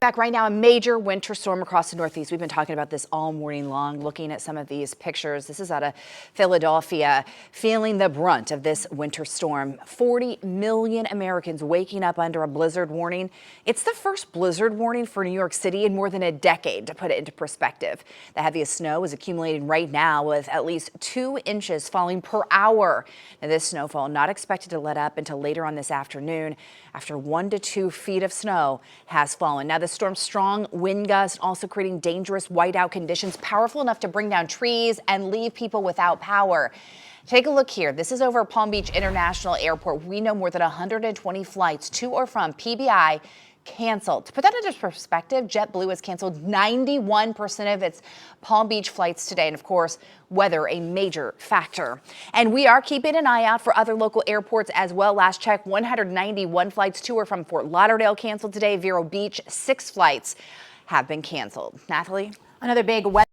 Back right now, a major winter storm across the Northeast. We've been talking about this all morning long, looking at some of these pictures. This is out of Philadelphia, feeling the brunt of this winter storm. 40 million Americans waking up under a blizzard warning. It's the first blizzard warning for New York City in more than a decade, to put it into perspective. The heaviest snow is accumulating right now, with at least 2 inches falling per hour. Now, this snowfall not expected to let up until later on this afternoon, after 1 to 2 feet of snow has fallen. Now, the storm's strong wind gusts also creating dangerous whiteout conditions, powerful enough to bring down trees and leave people without power. Take a look here. This is over Palm Beach International Airport. We know more than 120 flights to or from PBI canceled. To put that into perspective, JetBlue has canceled 91% of its Palm Beach flights today. And of course, weather a major factor. And we are keeping an eye out for other local airports as well. Last check, 191 flights to or from Fort Lauderdale canceled today. Vero Beach, 6 flights have been canceled. Natalie? Another big weather